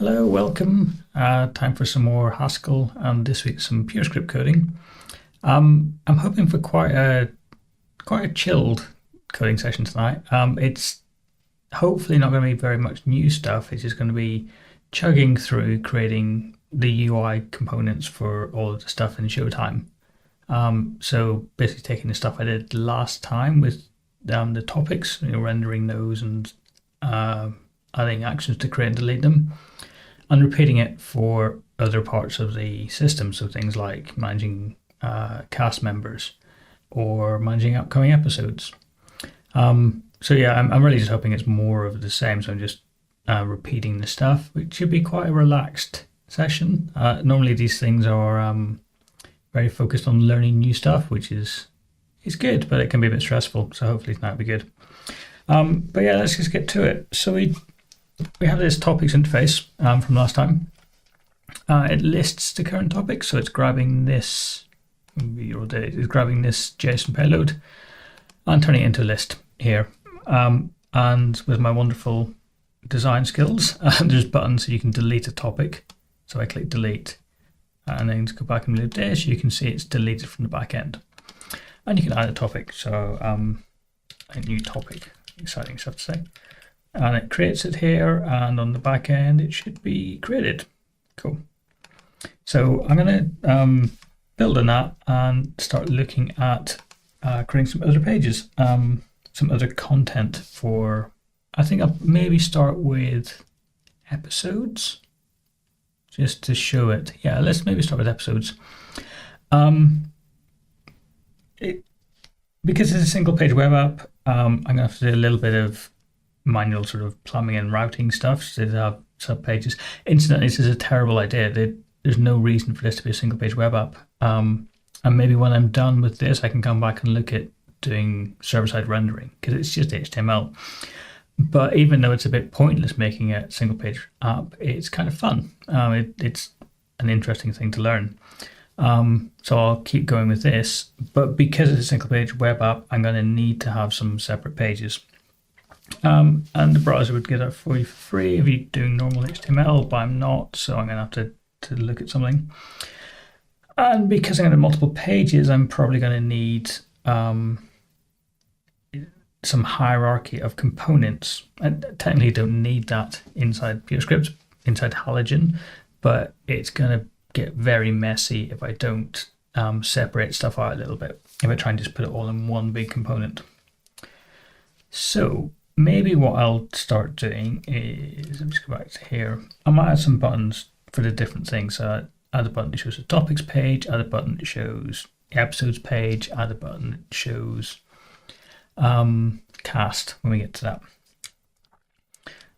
Hello, welcome. Time for some more Haskell and this week some purescript coding. I'm hoping for quite a chilled coding session tonight. It's hopefully not going to be very much new stuff. It's just going to be chugging through creating the UI components for all of the stuff in Showtime. So basically taking the stuff I did last time with the topics, rendering those and adding actions to create and delete them, and repeating it for other parts of the system. So things like managing cast members or managing upcoming episodes. So yeah, I'm really just hoping it's more of the same. So I'm just repeating the stuff, which should be quite a relaxed session. Normally these things are very focused on learning new stuff, which is good, but it can be a bit stressful. So hopefully tonight will be good. But yeah, let's just get to it. So we have this topics interface from last time. It lists the current topic, so it's grabbing this. It's grabbing this JSON payload and turning it into a list here. And with my wonderful design skills, there's buttons so you can delete a topic. So I click delete, and then to go back and load this, you can see it's deleted from the back end. And you can add a topic. So a new topic, exciting stuff to say. And it creates it here, and on the back end it should be created. Cool. So I'm going to build on that and start looking at creating some other pages, some other content for, I think I'll maybe start with episodes just to show it. Yeah, let's maybe start with episodes. Because it's a single page web app, I'm going to have to do a little bit of manual sort of plumbing and routing stuff to have sub pages. Incidentally, this is a terrible idea. There's no reason for this to be a single page web app. And maybe when I'm done with this, I can come back and look at doing server-side rendering because it's just HTML. But even though it's a bit pointless making a single page app, it's kind of fun. It's an interesting thing to learn. So I'll keep going with this, but because it's a single page web app, I'm going to need to have some separate pages. And the browser would get that for you for free if you're doing normal HTML, but I'm not, so I'm going to have to look at something. And because I'm going to have multiple pages, I'm probably going to need some hierarchy of components. I technically don't need that inside purescript, inside Halogen, but it's going to get very messy if I don't separate stuff out a little bit, if I try and just put it all in one big component. So maybe what I'll start doing is, let me just go back to here. I might add some buttons for the different things. So add a button that shows the topics page, add a button that shows the episodes page, add a button that shows cast when we get to that.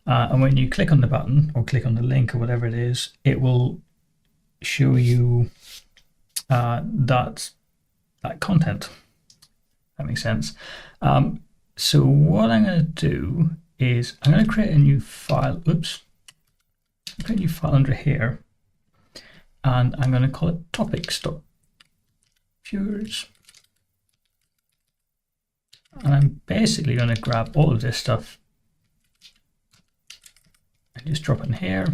And when you click on the button or click on the link or whatever it is, it will show you that content. That makes sense. So what I'm going to do is I'm going to create a new file. Oops. Create a new file under here, and I'm going to call it topics.pures. And I'm basically going to grab all of this stuff and just drop it in here.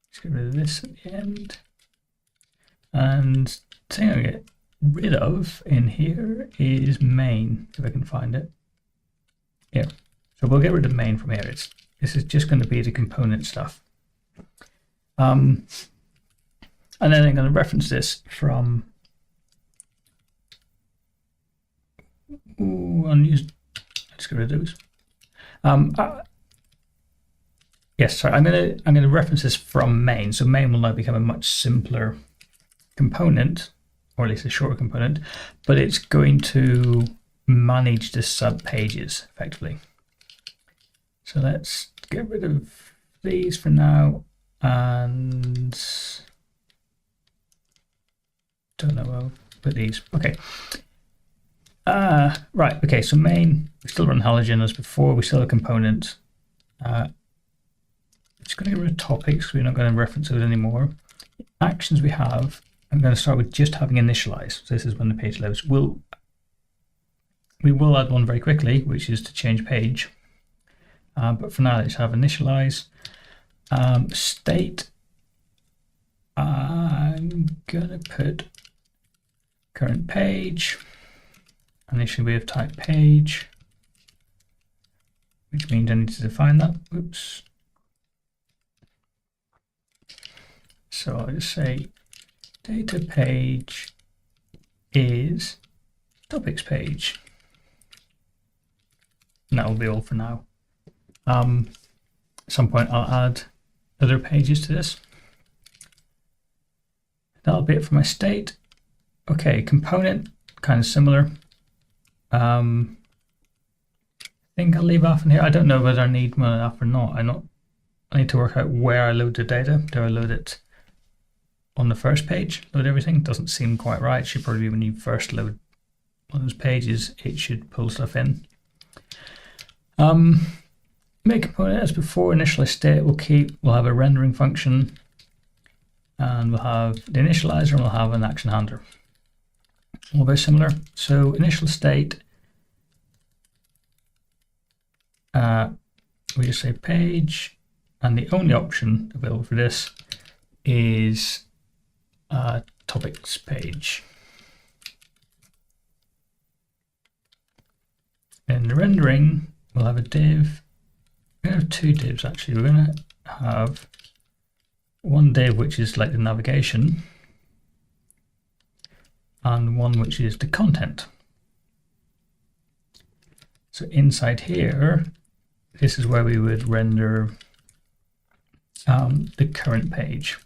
Let's get rid of this at the end. And the thing I'm going to get rid of in here is main, if I can find it. Yeah, so we'll get rid of main from here. This is just going to be the component stuff. And then I'm going to reference this from unused. Let's get rid of those. Yes, sorry. I'm going to reference this from main. So main will now become a much simpler component, or at least a shorter component, but it's going to manage the sub pages effectively. So let's get rid of these for now, and don't know, I'll put these. Okay. Right. Okay. So main, we still run Halogen as before. We still have a component. Just going to get rid of topics. We're not going to reference those anymore. Actions we have. I'm going to start with just having initialize. So this is when the page loads. We will add one very quickly, which is to change page. But for now, let's have initialize. State, I'm gonna put current page. Initially, we have type page, which means I need to define that. Oops. So I'll just say data page is topics page. And that will be all for now. At some point, I'll add other pages to this. That'll be it for my state. Okay, component, kind of similar. I think I'll leave off in here. I don't know whether I need one off or not. I need to work out where I load the data. Do I load it on the first page? Load everything? Doesn't seem quite right. It should probably be when you first load one of those pages, it should pull stuff in. Make component as before, initialize state we'll have a rendering function, and we'll have the initializer, and we'll have an action handler. All very similar. So initial state, we just say page, and the only option available for this is topics page. In the rendering, we'll have a div. We're going to have two divs actually. We're going to have one div which is like the navigation, and one which is the content. So inside here, this is where we would render the current page.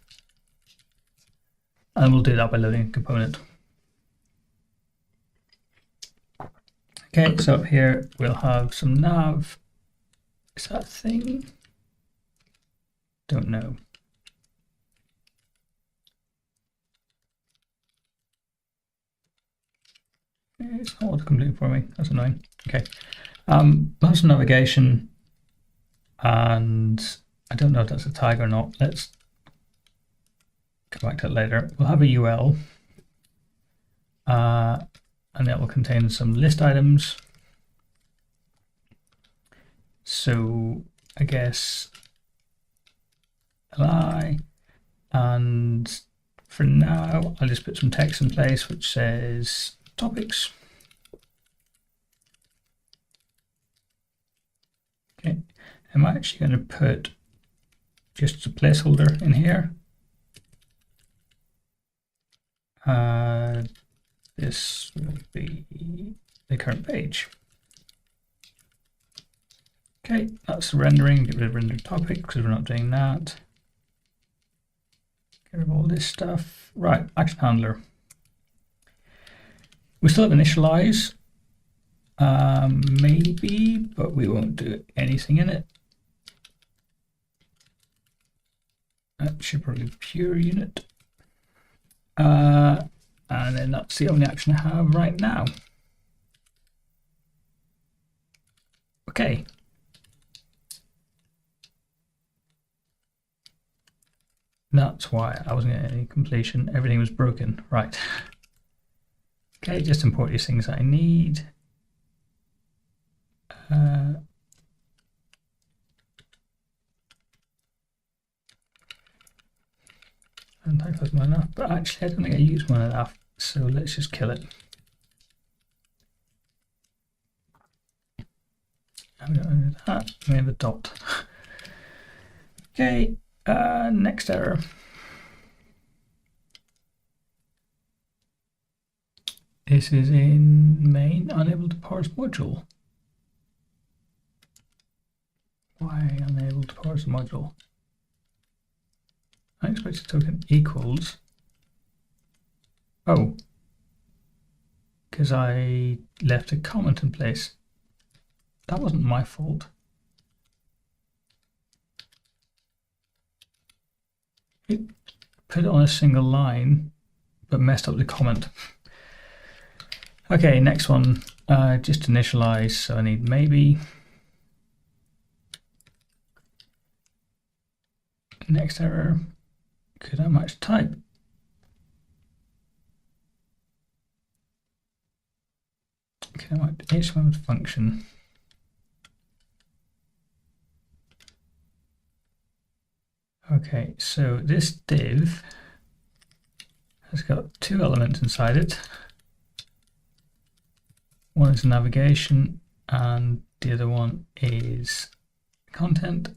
And we'll do that by loading a component. Okay, so up here we'll have some nav. Is that a thing? Don't know. It's not autocompleting for me. That's annoying. Okay. We'll have some navigation, and I don't know if that's a tag or not. Let's come back to it later. We'll have a UL, and that will contain some list items. So I guess li, and for now I'll just put some text in place which says topics. Okay, I'm actually going to put just a placeholder in here. This will be the current page. Okay, that's the rendering. Get rid of render topic because we're not doing that. Get rid of all this stuff. Right, action handler. We still have initialize, maybe, but we won't do anything in it. That should probably be pure unit. And then that's the only action I have right now. Okay. That's why I wasn't getting any completion. Everything was broken. Right. Okay, just import these things that I need. And type that's not enough, but actually I don't think I used one enough, so let's just kill it. I'm going to do that. We have a dot. Okay, next error. This is in main, unable to parse module. Why unable to parse module? Unexpected token equals. Oh, because I left a comment in place. That wasn't my fault. It put it on a single line, but messed up the comment. Okay, next one, just initialize, so I need maybe. Next error, could I match type? Can I match h1 function? Okay, so this div has got two elements inside it. One is navigation and the other one is content.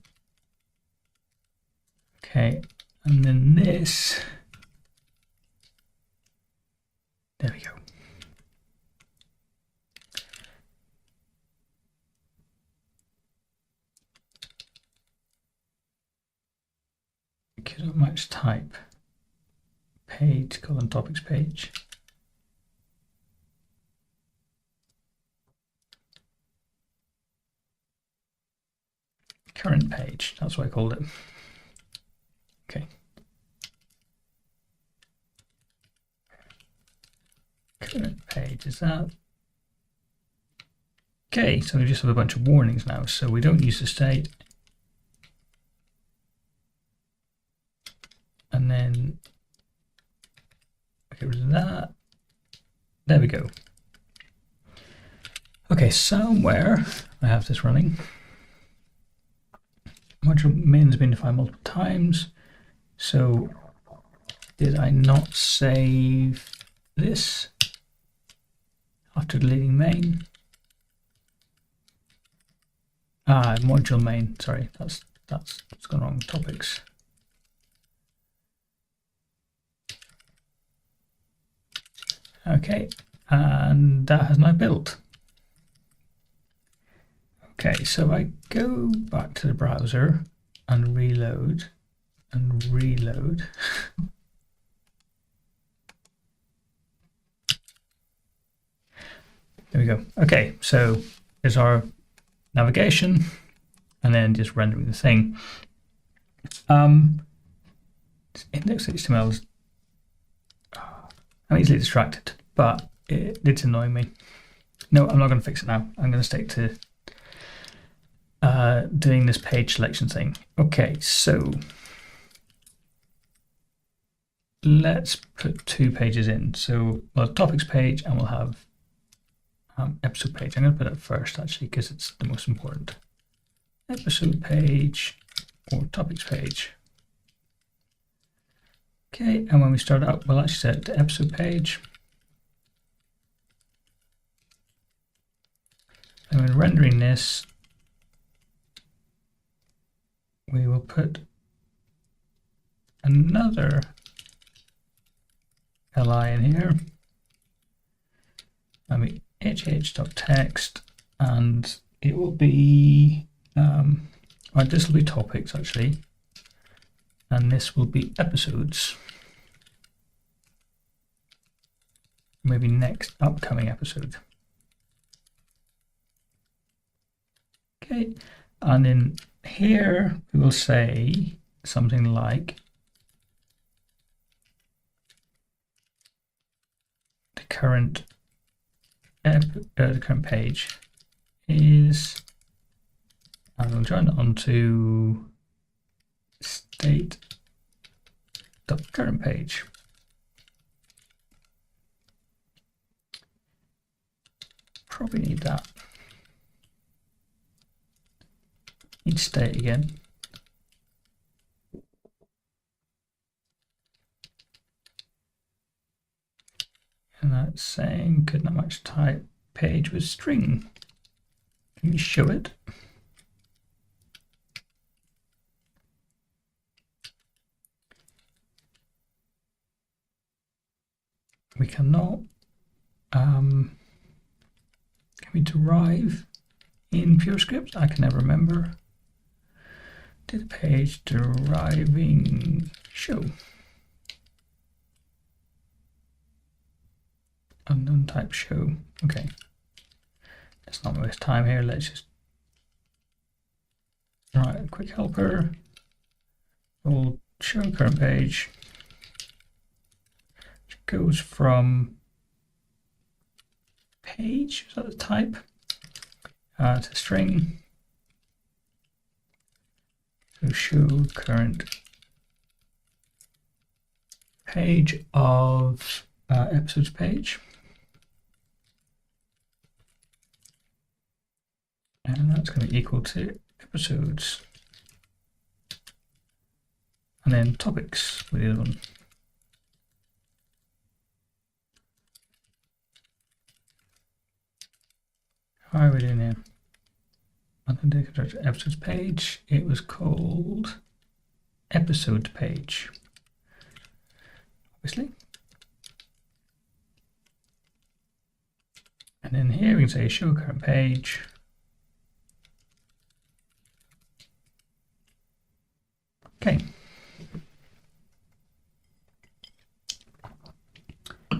Okay, and then this, there we go. Could match type page colon topics page. Current page, that's what I called it. Okay. Current page, is that? Okay, so we just have a bunch of warnings now. So we don't use the state. And then get rid of that. There we go. Okay, somewhere I have this running. Module min has been defined multiple times. So did I not save this after deleting main? Module main, sorry, that's gone wrong. Topics. Okay, and that has now built. Okay, so I go back to the browser and reload and reload. There we go. Okay, so there's our navigation and then just rendering the thing. Index.html is, I'm easily distracted, but it's annoying me. No, I'm not going to fix it now. I'm going to stick to doing this page selection thing. Okay, so let's put two pages in. So we'll have topics page and we'll have episode page. I'm going to put it first actually because it's the most important. Episode page or topics page. Okay, and when we start up, we'll actually set it to episode page. And when rendering this, we will put another li in here. And we hh.text, and it will be, right, this will be topics actually, and this will be episodes. Maybe next upcoming episode. Okay, and in here we will say something like the current page is, and we'll join it onto state.current page. Probably need that. Need state again. And that's saying could not match type page with string. Can we show it? We cannot. Can we derive in purescript? I can never remember. Did page deriving show. Unknown type show. Okay. Let's not waste time here. Let's just write a quick helper. We'll show current page. Which goes from page, is that the type? To string. So show current page of episodes page. And that's going to be equal to episodes. and then topics with the other one. How are we doing here? Under the episodes page, it was called episode page, obviously. And then here we can say show current page. Okay.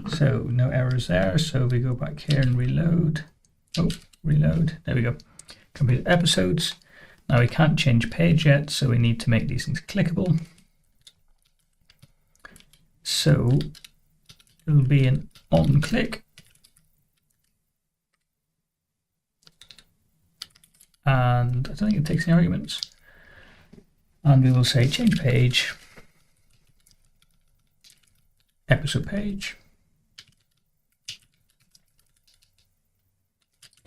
So no errors there. So we go back here and reload. Oh, reload. There we go. Complete episodes. Now we can't change page yet, so we need to make these things clickable. So it'll be an on click. And I don't think it takes any arguments. And we will say change page, episode page.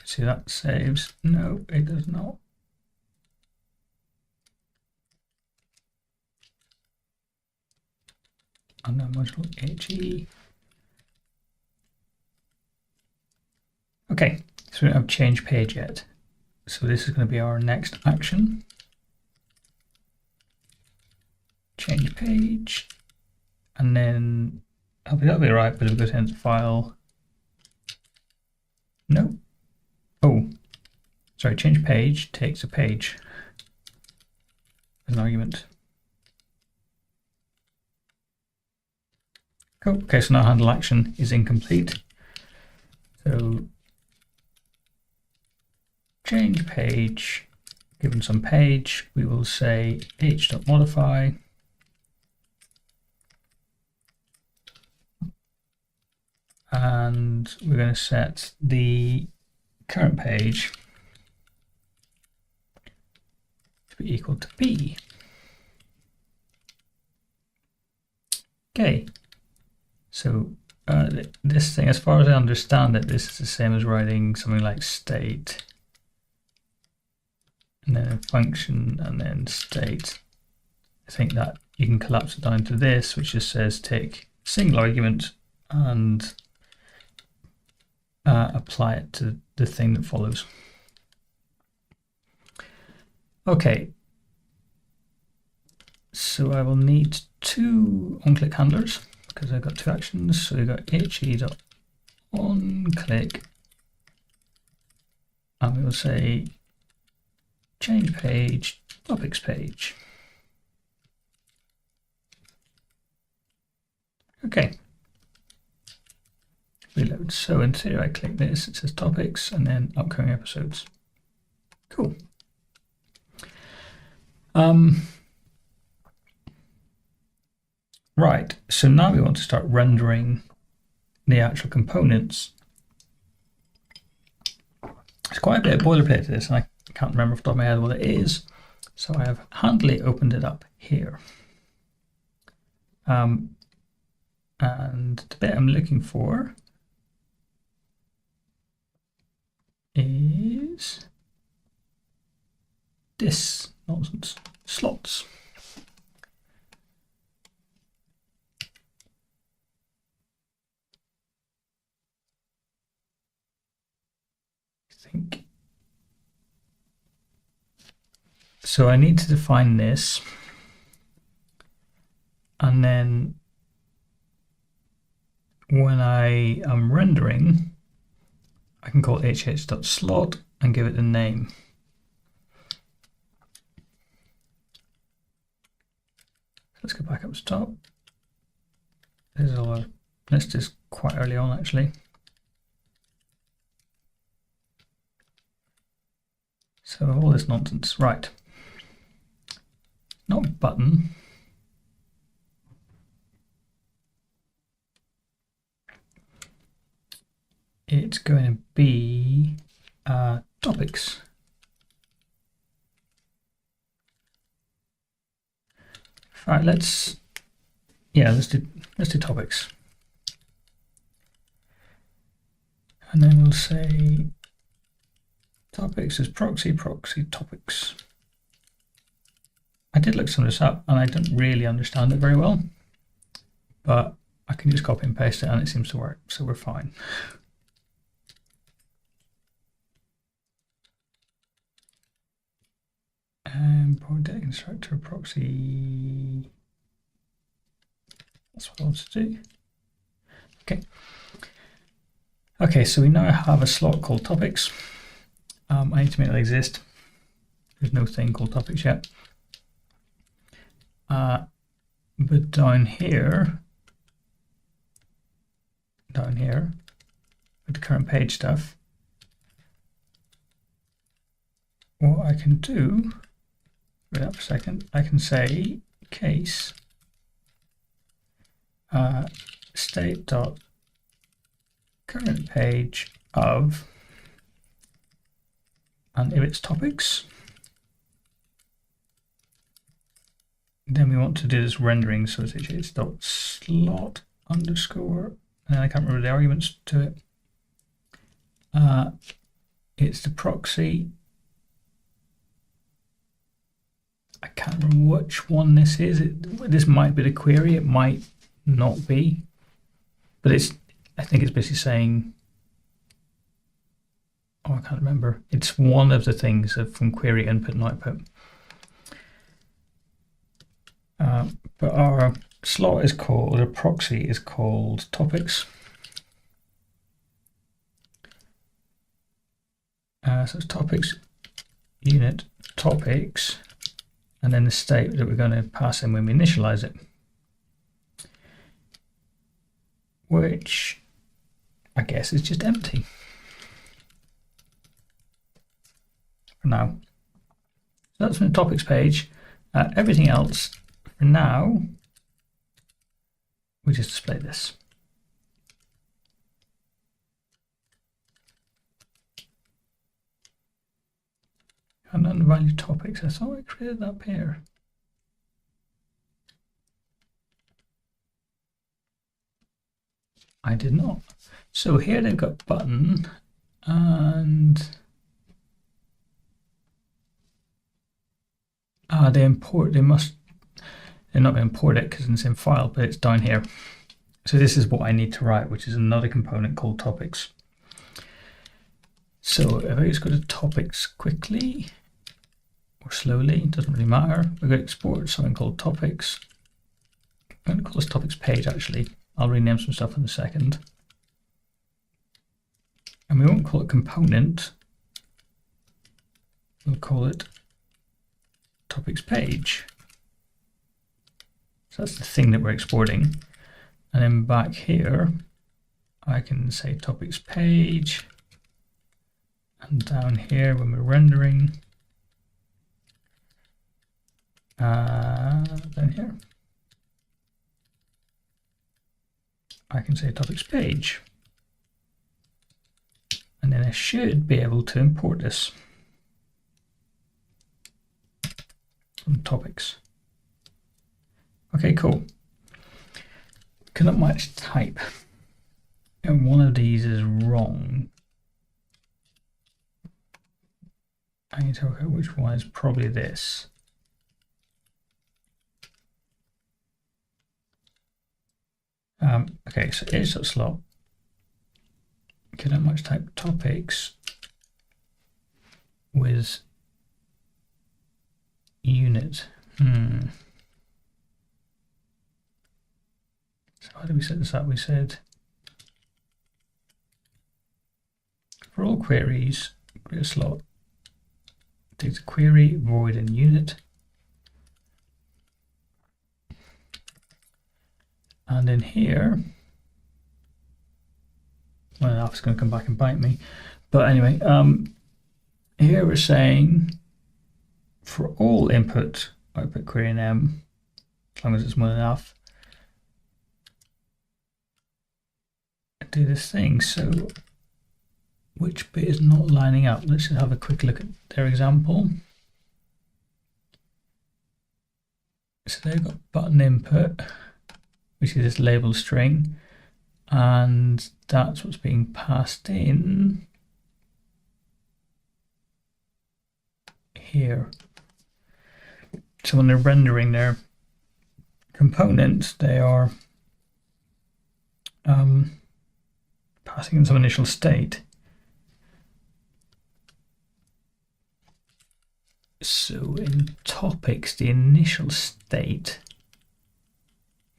See, that saves. No, it does not. Unknown module HE. Okay, so we don't have change page yet. So this is going to be our next action. Change page, and then that'll be right, but if we go to enter file, no. Oh, sorry, change page takes a page as an argument. Cool. Okay, so now handle action is incomplete. So change page, given some page, we will say h.modify. And we're going to set the current page to be equal to p. Okay, so this thing, as far as I understand it, this is the same as writing something like state, and then a function, and then state. I think that you can collapse it down to this, which just says take single argument and apply it to the thing that follows. Okay, so I will need two on-click handlers because I've got two actions. So we've got he.onClick, and we will say change page, topics page. Okay. Reload. So until I click this, it says topics and then upcoming episodes. Cool. Right, so now we want to start rendering the actual components. There's quite a bit of boilerplate to this, and I can't remember off the top of my head what it is. So I have handily opened it up here. And the bit I'm looking for is this nonsense, slots. I think. So I need to define this, and then when I am rendering, I can call hh.slot and give it a name. Let's go back up to top. This is all this is quite early on actually. So all this nonsense, right? Not button. It's going to be topics. All right, let's do topics, and then we'll say topics is proxy topics, I did look some of this up and I don't really understand it very well, but I can just copy and paste it and it seems to work, so we're fine. And data constructor proxy. That's what I want to do. Okay. Okay, so we now have a slot called topics. I need to make that exist. There's no thing called topics yet. But down here, with the current page stuff, what I can do, wait up a second, I can say case state dot current page of, and if it's topics, then we want to do this rendering, so it's dot slot underscore, and I can't remember the arguments to it. It's the proxy. I can't remember which one this is. This might be the query, it might not be, but I think it's basically saying, oh, I can't remember. It's one of the things from query input and output. But our slot is called, or proxy is called topics. So it's topics unit topics, and then the state that we're going to pass in when we initialize it, which I guess is just empty for now. So that's from the topics page. Everything else for now, we just display this. And then the value topics, I thought I created that pair. I did not. So here they've got button and they're not going to import it because it's in the same file, but it's down here. So this is what I need to write, which is another component called topics. So if I just go to topics quickly or slowly, it doesn't really matter. We're going to export something called topics. I'm going to call this topics page actually. I'll rename some stuff in a second. And we won't call it component. We'll call it topics page. So that's the thing that we're exporting. And then back here, I can say topics page. And down here when we're rendering, down here, I can say topics page. And then I should be able to import this from topics. Okay, cool. Cannot match type. And one of these is wrong. I need to work out which one is probably this. Okay, so age.slot cannot match type topics with unit. So how did we set this up? We said for all queries, create a slot, takes a query, void, and unit. And in here, well, it's going to come back and bite me. But anyway, here we're saying for all input, output query in M, as long as it's more than enough, do this thing. So which bit is not lining up? Let's just have a quick look at their example. So they've got button input, which is this label string, and that's what's being passed in here. So when they're rendering their components, they are passing in some initial state. So in topics, the initial state,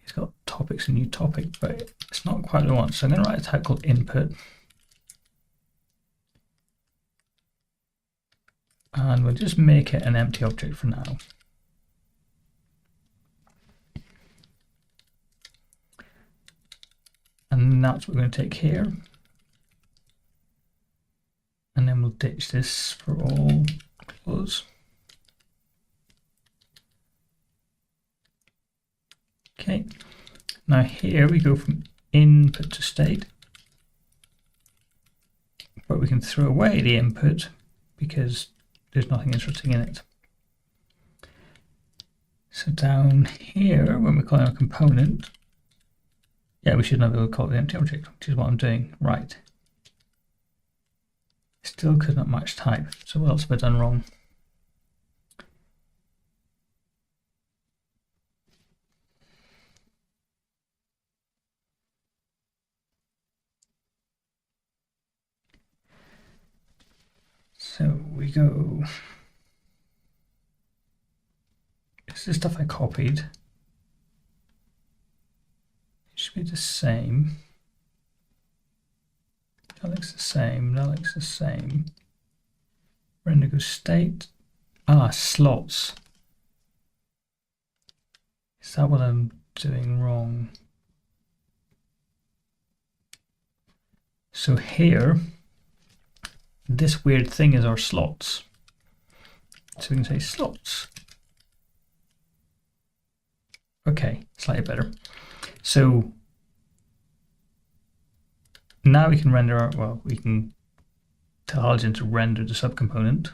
it's got topics and new topic, but it's not quite what I want. So I'm going to write a type called input. And we'll just make it an empty object for now. And that's what we're going to take here. And then we'll ditch this for all close. Okay, now here we go from input to state, but we can throw away the input because there's nothing interesting in it. So down here, when we call our component, yeah, we should not be able to call it the empty object, which is what I'm doing. Right. Still could not match type. So what else have I done wrong? So we go. This is stuff I copied. It should be the same. That looks the same. That looks the same. Render go state. Ah, slots. Is that what I'm doing wrong? So here, this weird thing is our slots. So we can say slots. Okay, slightly better. So now we can render our, well, we can tell Algin to render the subcomponent.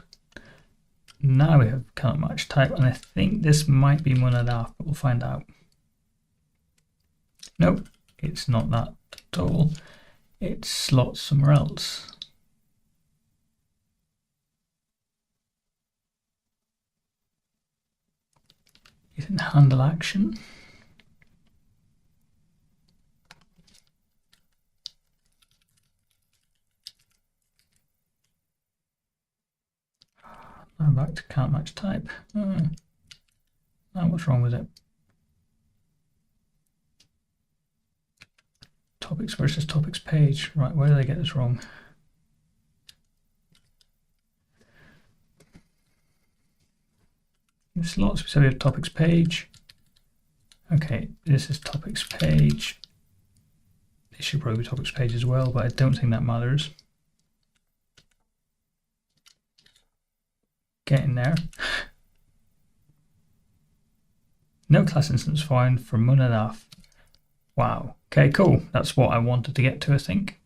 Now we have cannot match type, and I think this might be monad, but we'll find out. Nope, it's not that at all. It's slots somewhere else. Is it handle action? Now back to can't match type. Now what's wrong with it? Topics versus topics page. Right, where did I get this wrong? In slots, we said we have topics page. Okay, this is topics page. This should probably be topics page as well, but I don't think that matters. Getting there. No class instance found for monad. Wow. Okay, cool. That's what I wanted to get to, I think.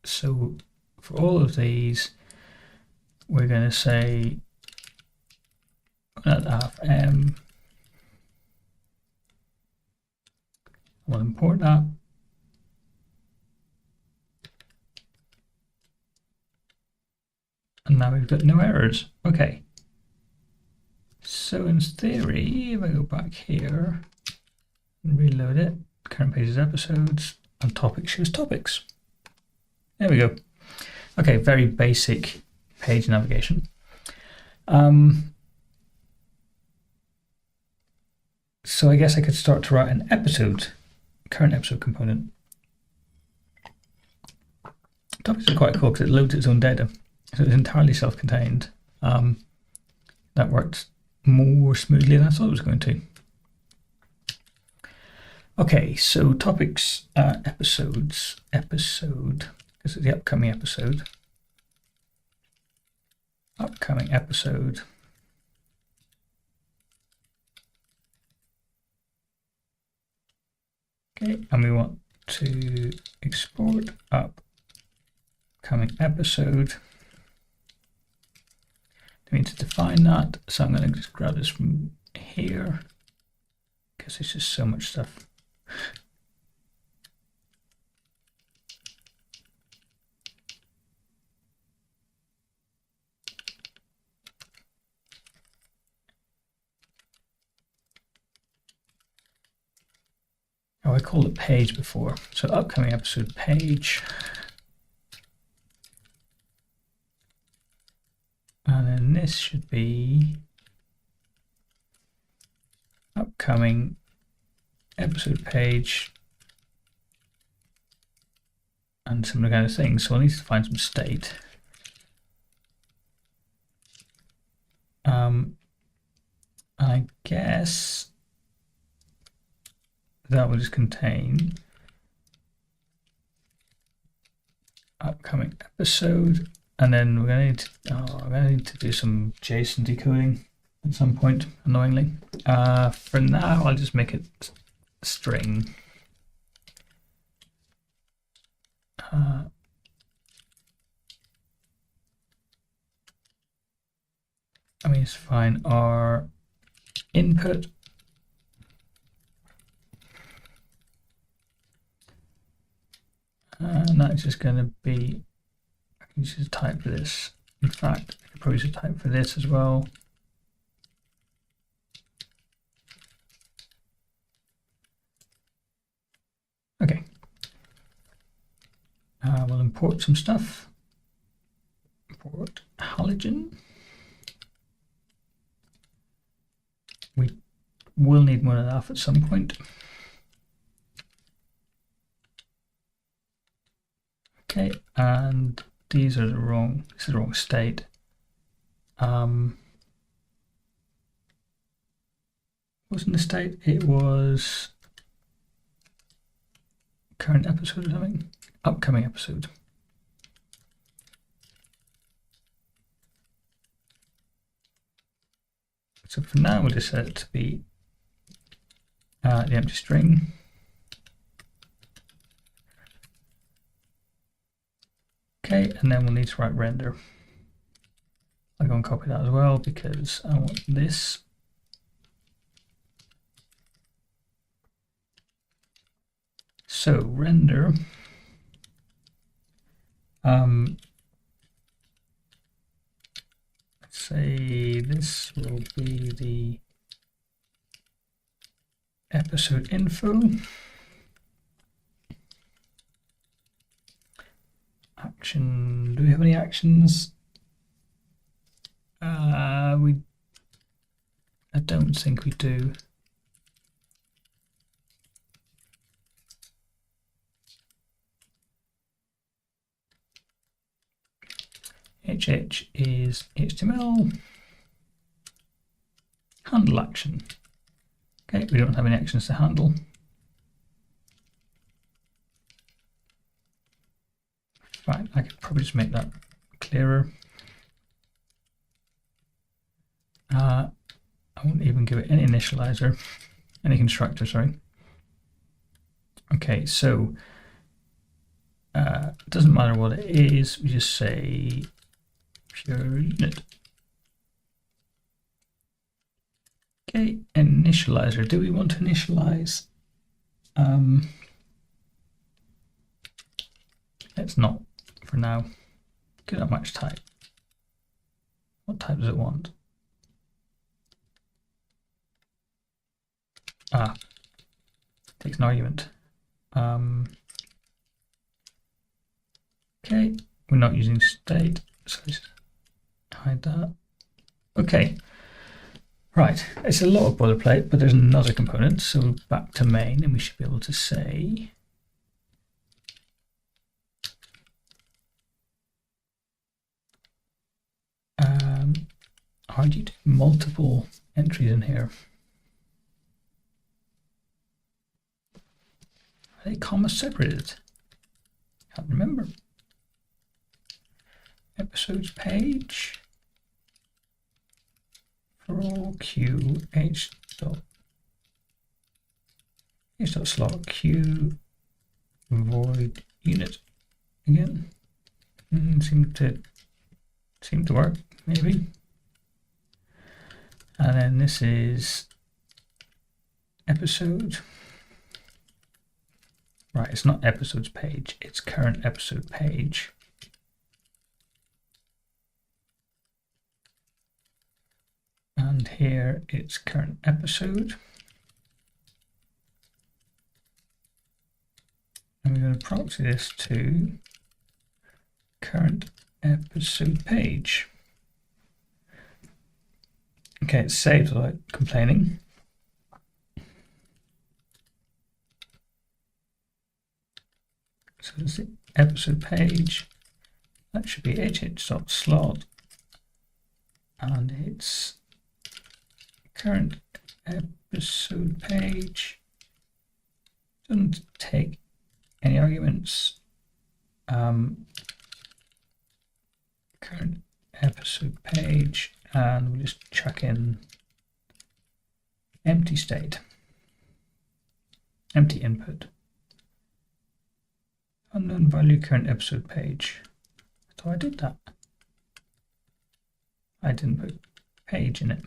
So for all of these, we're going to say monad. We'll import that. And now we've got no errors. Okay. So in theory, if I go back here and reload it, current pages episodes, and topics shows topics. There we go. Okay, very basic page navigation. So I guess I could start to write an episode, current episode component. Topics are quite cool because it loads its own data. So it's entirely self-contained. That worked more smoothly than I thought it was going to. Okay, so topics, episodes, episode, this is the upcoming episode. Upcoming episode. Okay, and we want to export upcoming episode. We need to define that, so I'm going to just grab this from here because it's just so much stuff. Oh, I called it page before. So upcoming episode page. And then this should be upcoming episode page and similar kind of thing. So I need to find some state. I guess that will just contain upcoming episode, and then we're going to need to do some JSON decoding at some point, annoyingly. For now, I'll just make it string. I mean, it's fine. Our input and that's just going to be, I can just type for this. In fact, I could probably just type for this as well. Okay. We'll import some stuff. Import halogen. We will need more of that at some point. Okay, and these are the wrong, this is the wrong state. Wasn't the state, it was current episode or something? Upcoming episode. So for now, we'll just set it to be the empty string. Okay, and then we'll need to write render. I'll go and copy that as well because I want this. So render. Let's say this will be the episode info. Action, do we have any actions? I don't think we do. HH is HTML. Handle action. Okay, we don't have any actions to handle. Right, I could probably just make that clearer. I won't even give it any initializer, any constructor, sorry. Okay, so it doesn't matter what it is, we just say pure unit. Okay, initializer. Do we want to initialize? Let's not for now. Give that much type. What type does it want? Takes an argument. Okay, we're not using state, so let's hide that. Okay, right, it's a lot of boilerplate, but there's another component, so back to main, and we should be able to say hard you do multiple entries in here. Are they comma separated? Can't remember. Episodes page for all q h dot slot q void unit again. Seem to work maybe. And then this is episode. Right, it's not episodes page, it's current episode page. And here it's current episode. And we're going to proxy this to current episode page. Okay, it's saved without complaining. So it's the episode page. That should be hh.slot, and it's current episode page. Doesn't take any arguments. Current episode page, and we'll just chuck in empty state, empty input. Unknown value current episode page. So I did that. I didn't put page in it.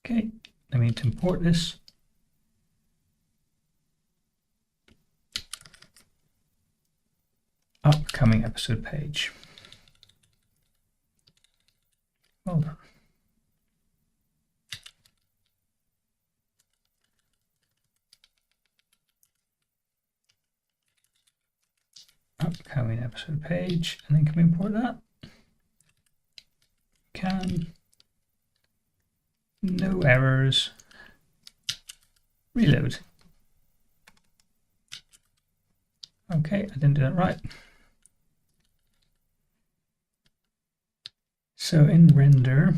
Okay, I need to import this. Upcoming episode page. Well done. Upcoming episode page, and then can we import that? Can. No errors. Reload. Okay, I didn't do that right. So in render,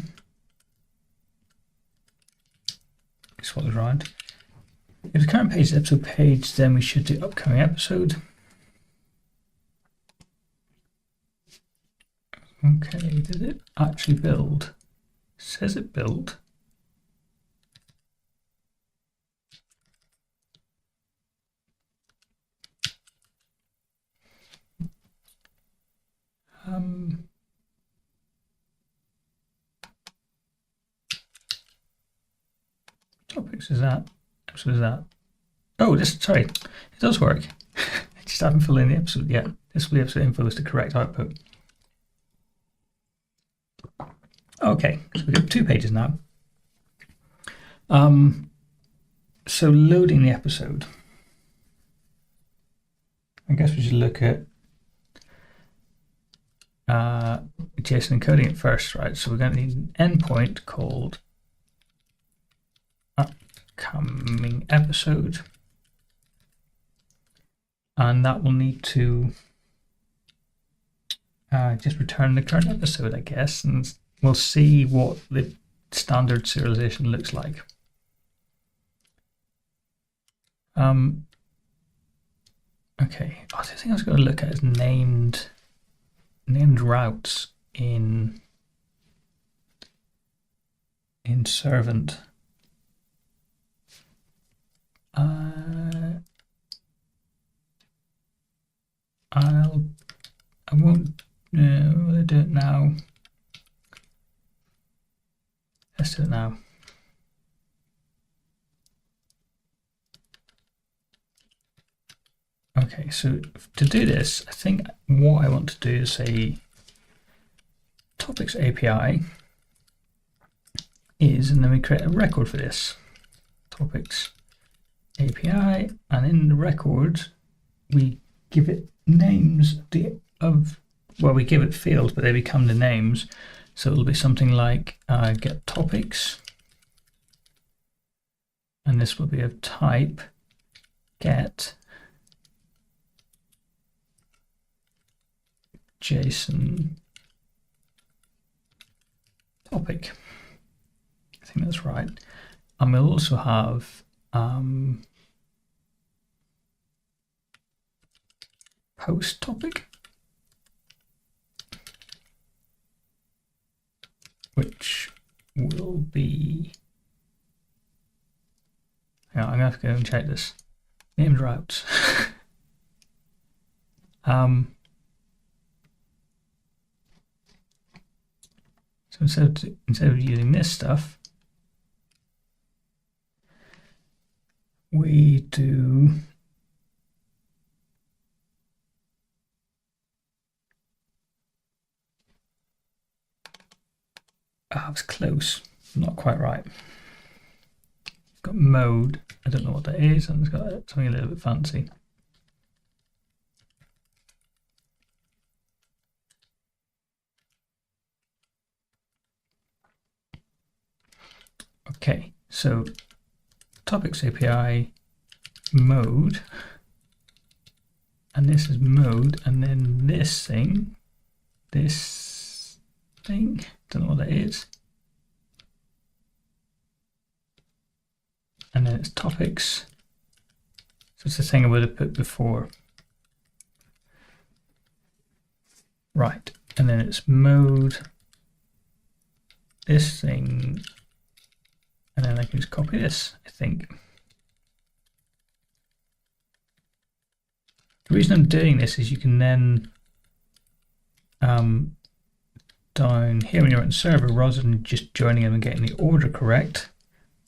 swap it around. If the current page is episode page, then we should do upcoming episode. Okay, did it actually build? It says it built. Topics is that? Episode is that? Oh, sorry, it does work. I just haven't filled in the episode yet. This will be episode info is the correct output. Okay, so we've got 2 pages now. So loading the episode. I guess we should look at JSON encoding it first, right? So we're going to need an endpoint called upcoming episode, and that will need to just return the current episode, I guess, and we'll see what the standard serialization looks like. Okay, the other thing I was going to look at is named routes in servant. I won't do it now. Let's do it now. Okay, so to do this, I think what I want to do is say topics API is, and then we create a record for this. Topics API, and in the record, we give it names well, we give it fields, but they become the names. So it'll be something like get topics, and this will be of type get JSON topic. I think that's right. And we'll also have post topic, which will be, I'm gonna have to go and check this. Named routes. So instead of using this stuff, we do I was close, not quite right. Got got mode. I don't know what that is, and it's got something a little bit fancy. Okay, so topics API mode, and this is mode, and then this thing, don't know what that is. And then it's topics. So it's the thing I would have put before. Right, and then it's mode, this thing, and then I can just copy this, I think. The reason I'm doing this is you can then, down here when you're on the server, rather than just joining them and getting the order correct,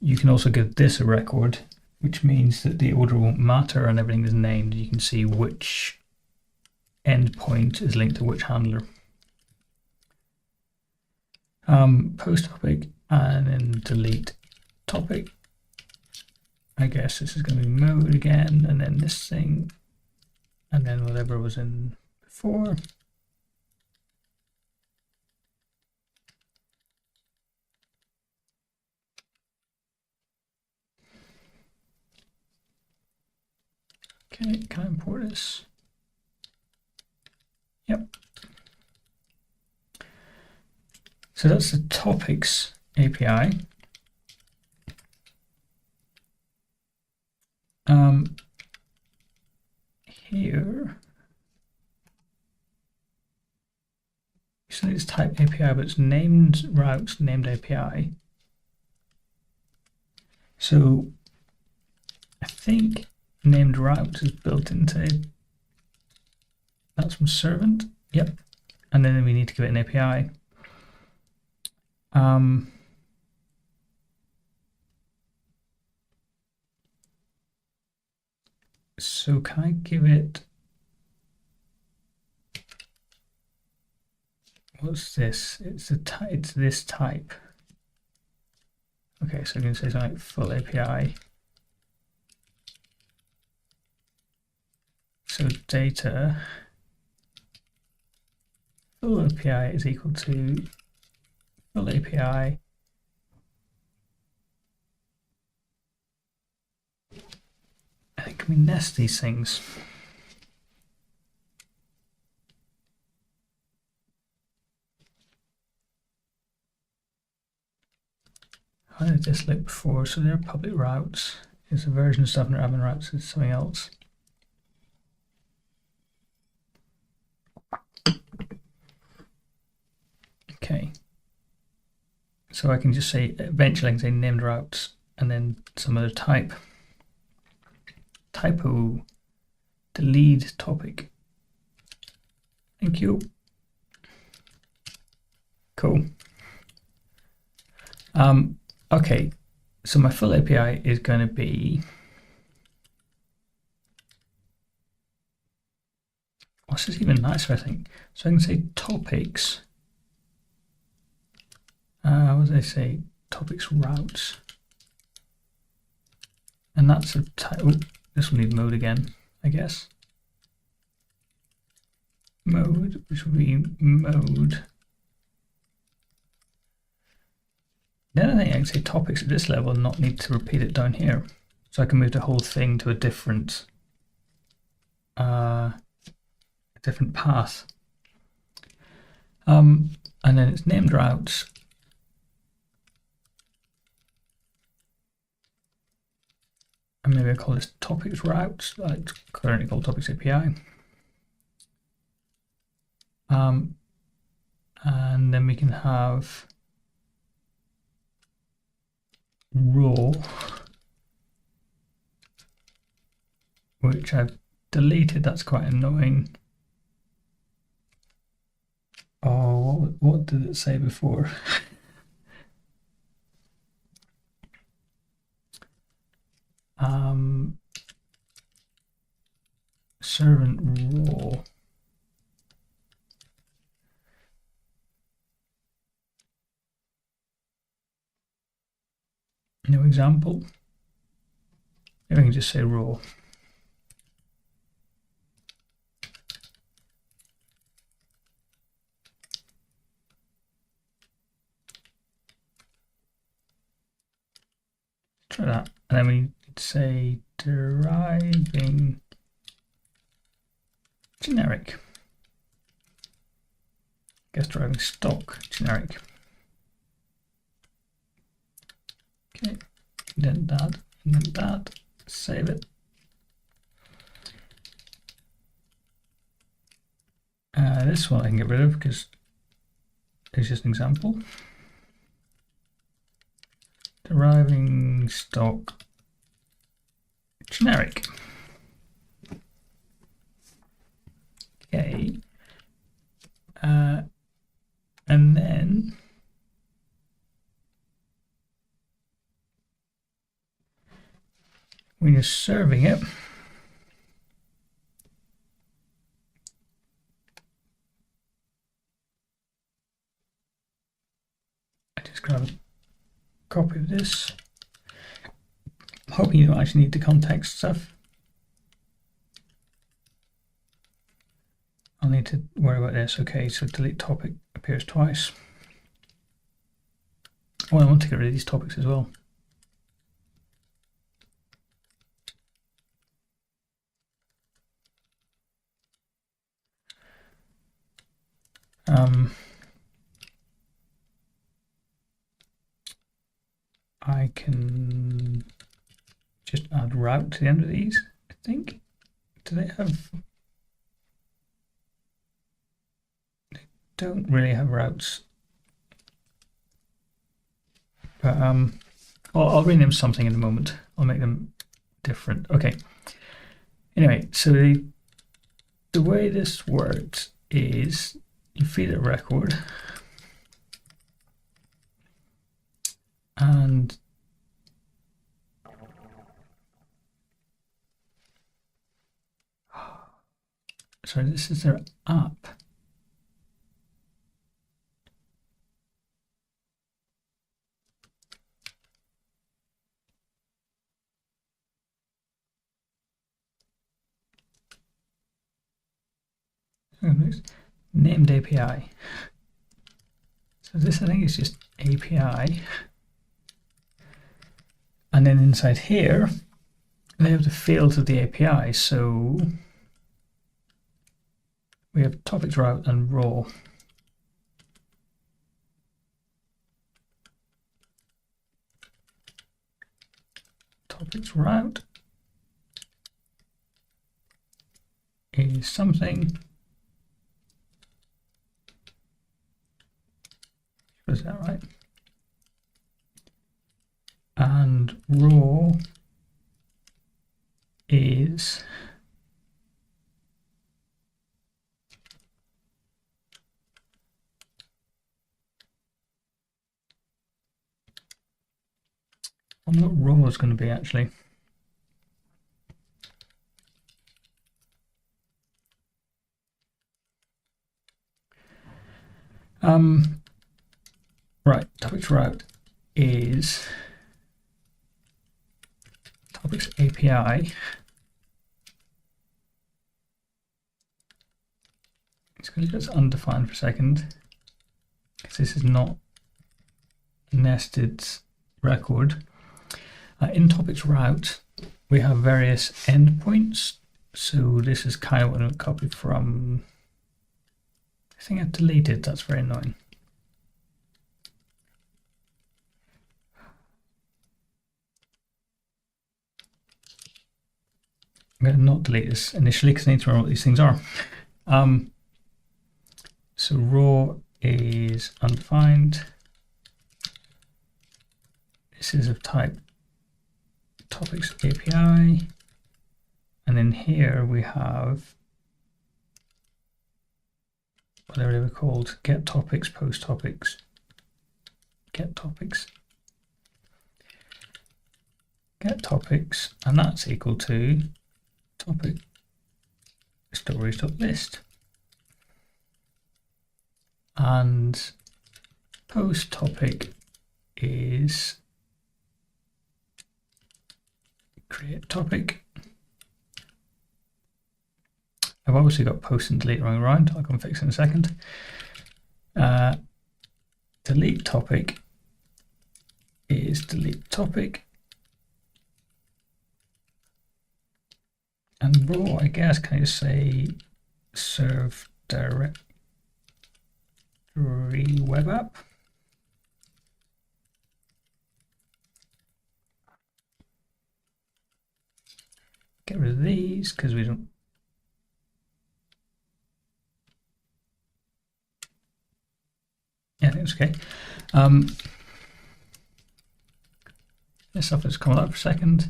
you can also give this a record, which means that the order won't matter and everything is named. You can see which endpoint is linked to which handler. Post topic and then delete topic. I guess this is going to be mode again, and then this thing, and then whatever was in before. Okay, can I import this? Yep. So that's the topics API. Here, so it's type API, but it's named routes, named API. So I think named routes is built into, that's from servant. Yep. And then we need to give it an API. So can I give it, what's this? It's this type. Okay, so I can say something like full API. So data full API is equal to full API and can we nest these things? How did this look before? So they're public routes. It's a version of stuff, and admin routes is something else. Okay. So I can just say, eventually I can say named routes and then some other type. Typo, delete topic. Thank you. Cool. Okay, so my full API is going to be, this is even nicer, I think. So I can say topics. What did I say? Topics routes. And that's a type. Oh, this will need mode again, I guess. Mode, which will be mode. Then I think I can say topics at this level and not need to repeat it down here. So I can move the whole thing to a different path. And then it's named routes. And maybe I call this topics routes, it's currently called topics API. And then we can have raw, which I've deleted. That's quite annoying. Oh, what did it say before? Servant raw. No example. Maybe I can just say raw. Try that. And then we say deriving generic. I guess deriving stock generic. Okay, indent that, save it. This one I can get rid of because it's just an example. Deriving stock generic. Okay. And then when you're serving it, I just grab a copy of this. I'm hoping you don't actually need the context stuff. I'll need to worry about this. Okay, so delete topic appears twice. Oh, I want to get rid of these topics as well. I can just add route to the end of these, I think. Do they have... They don't really have routes. But I'll rename something in a moment. I'll make them different. Okay. Anyway, so the way this works is you feed it a record, and sorry, this is their app. Named API. So this I think is just API. And then inside here, they have the fields of the API. So we have topics route and raw. Topics route is something. Is that right? And raw is I wonder what raw is going to be actually. Right, topics route is topics API. It's going to leave this undefined for a second, because this is not nested record. In topics route, we have various endpoints. So this is kind of what I copied from. I think I deleted. That's very annoying. I'm going to not delete this initially because I need to remember what these things are. So raw is undefined. This is of type topics API. And then here we have whatever they were called, get topics, post topics, get topics. Get topics, and that's equal to topic stories.list. And post topic is create topic. I've obviously got post and delete running around. I'll come fix in a second. Delete topic is delete topic. And raw, I guess, can I just say serve directory web app? Get rid of these because we don't. Yeah, I think it's okay. This stuff is coming up for a second.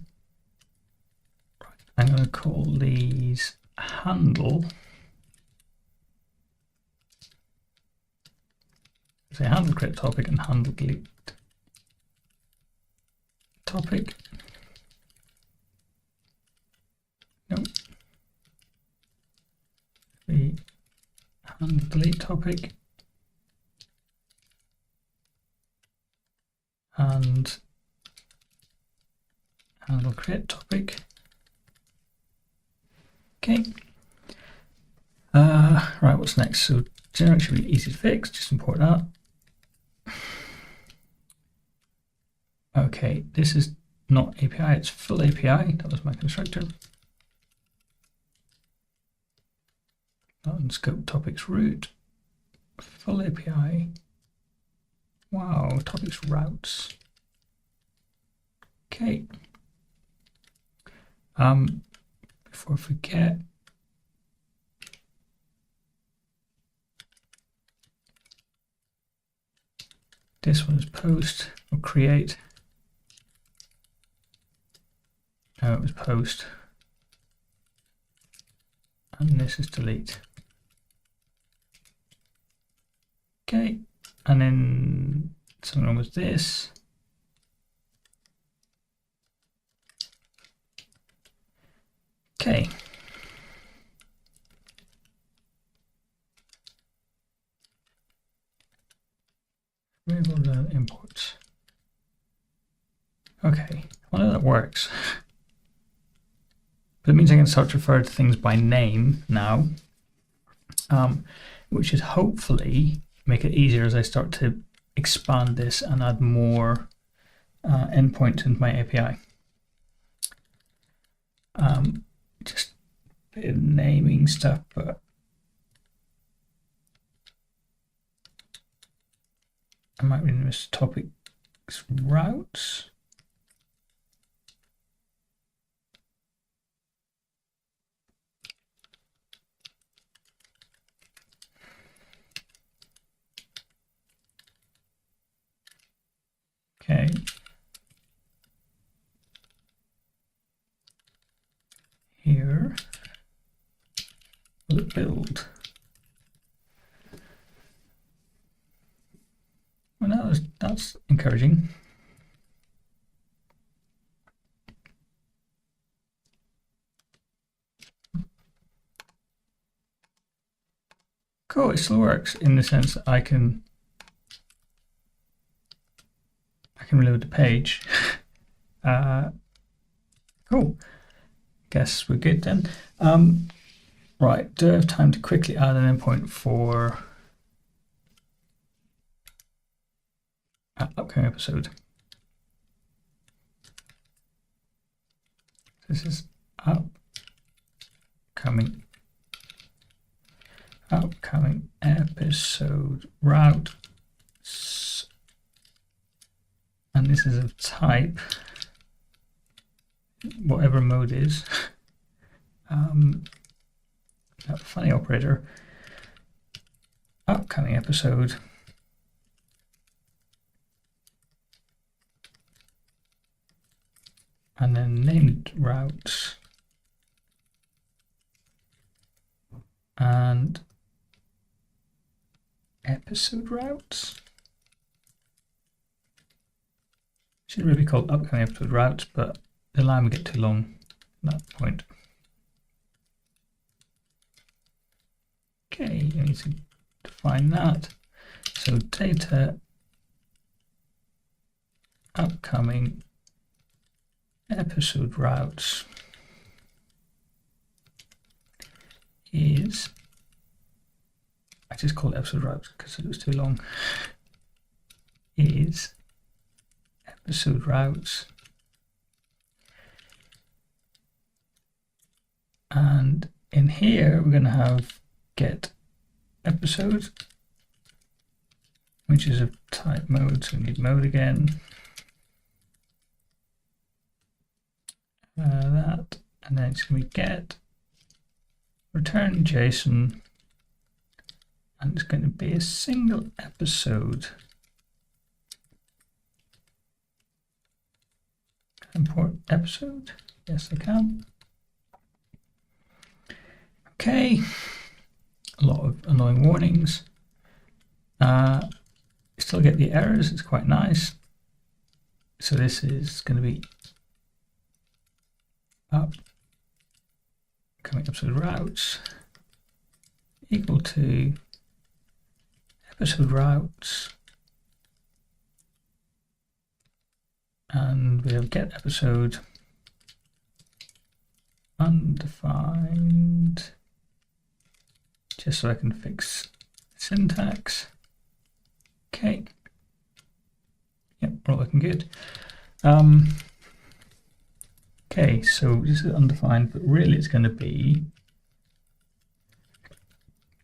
Right, I'm going to call these handle. Say handle create topic and handle delete topic. Nope. We handle delete topic and handle create topic. Okay. Right, what's next? So generic should be easy to fix, just import that. Okay, this is not API, it's full API. That was my constructor. And scope topics root, full API. Wow, topics routes. Okay. Before I forget, this one is post or create. No, it was post. And this is delete. Okay, and then something wrong with this. Okay. Enable the imports. Okay, I know that works. But it means I can start to refer to things by name now, which should hopefully make it easier as I start to expand this and add more endpoints into my API. Just a bit of naming stuff, but I might rename this topics routes. Okay. Here, will it build? Well, that's encouraging. Cool, it still works in the sense that I can reload the page. Cool. Guess we're good then. Right, do I have time to quickly add an endpoint for an upcoming episode? This is upcoming episode route, and this is of type whatever mode is. That funny operator, upcoming episode, and then named routes and episode routes. Should really be called upcoming episode routes, but the line would get too long at that point. Okay, I need to define that. So data upcoming episode routes is, I just called it episode routes because it was too long, is episode routes, and in here we're going to have get episode, which is a type mode, so we need mode again. That, and then it's going to be get return JSON, and it's going to be a single episode. Import episode, yes I can. Okay, a lot of annoying warnings. Still get the errors, it's quite nice. So this is going to be coming episode routes equal to episode routes, and we have get episode undefined, just so I can fix syntax. Okay. Yep, we're all looking good. Okay, so this is undefined, but really it's going to be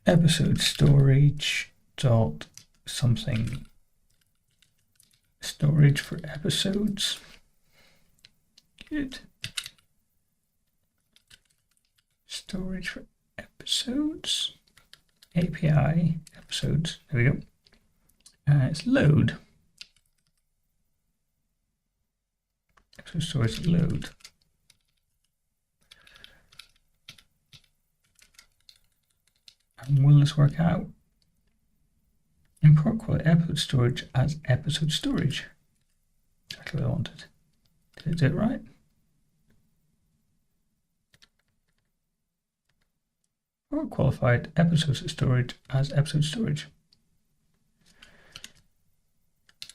episode storage dot something storage for episodes. Good. Storage for episodes. API episodes. There we go. It's load. Episode storage load. And will this work out? Import quality episode storage as episode storage. Exactly what I wanted. Did it do it right? Or qualified episodes storage as episode storage.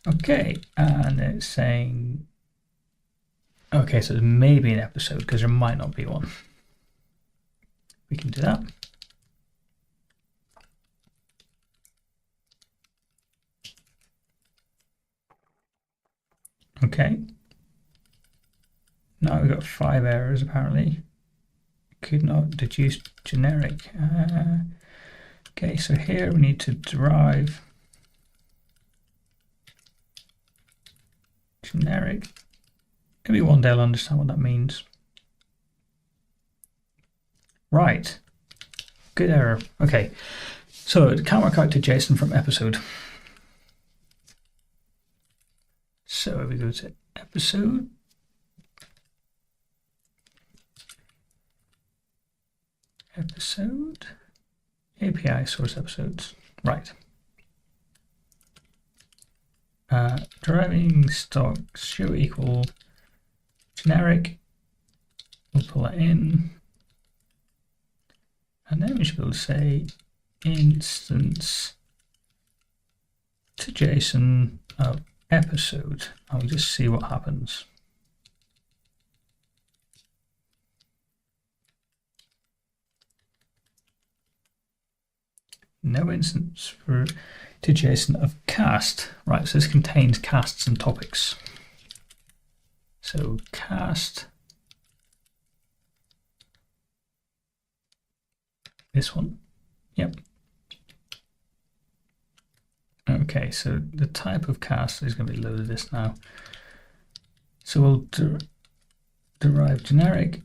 Okay, and it's saying, okay, so there's maybe an episode because there might not be one. We can do that. Okay. Now we've got 5 errors apparently. Could not deduce generic. Okay, so here we need to derive generic. Maybe one day I'll understand what that means. Right. Good error. Okay. So it can't work out to JSON from episode. So we go to episode. Episode. API source episodes. Right. Deriving stock show equal generic. We'll pull that in. And then we should be able to say instance to JSON of episode. And we'll just see what happens. No instance for to JSON of cast. Right, so this contains casts and topics. So cast, this one, yep. Okay, so the type of cast is going to be loaded this now. So we'll derive generic,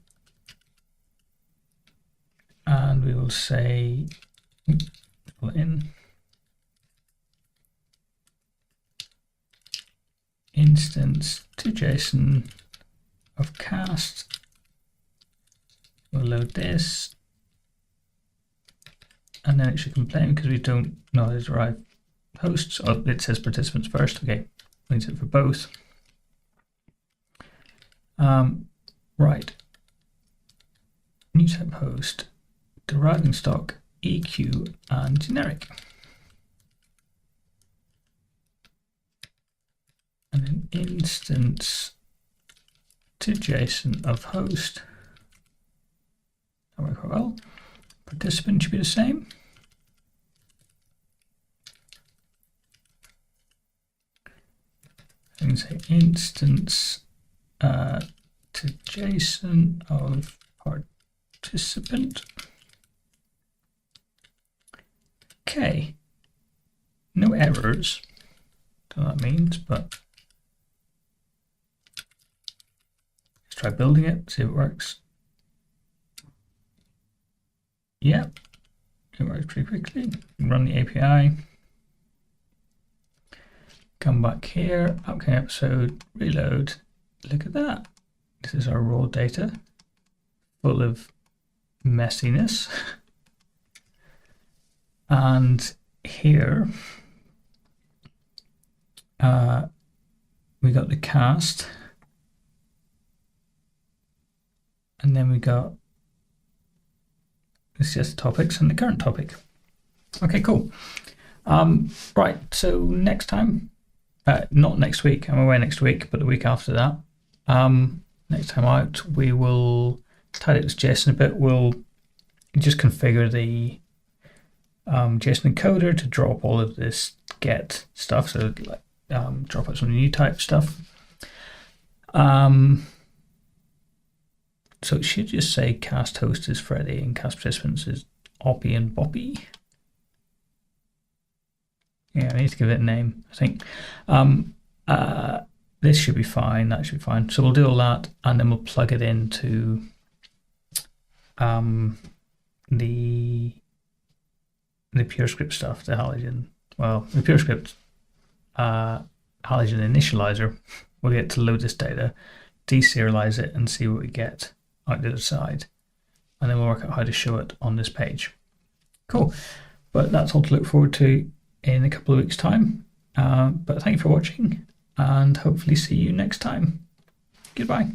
and we will say pull it in instance to JSON of cast. We'll load this, and then it should complain because we don't know how to derive hosts. Oh, it says participants first. Okay, we need it for both. Right. New type host, deriving stock, EQ, and generic. And then instance to JSON of host. That worked quite well. Participant should be the same. I can say instance to JSON of participant. Okay, no errors. Don't know what that means, but let's try building it, see if it works. Yep, it works pretty quickly. Run the API. Come back here, upcoming episode, reload. Look at that. This is our raw data, full of messiness. And here, we got the cast. And then we got, it's just topics and the current topic. Okay, cool. Right, so next time, not next week, I'm away next week, but the week after that. Next time out, we will tidy up this JSON a bit. We'll just configure the JSON encoder to drop all of this get stuff, so like drop out some new type stuff. So it should just say cast host is Freddy and cast participants is Oppie and Boppy. Yeah, I need to give it a name, I think. This should be fine, that should be fine. So we'll do all that and then we'll plug it into the purescript stuff, the halogen. Well, the purescript halogen initializer. We'll get to load this data, deserialize it and see what we get out the other side. And then we'll work out how to show it on this page. Cool. But that's all to look forward to in a couple of weeks' time. But thank you for watching and hopefully see you next time. Goodbye.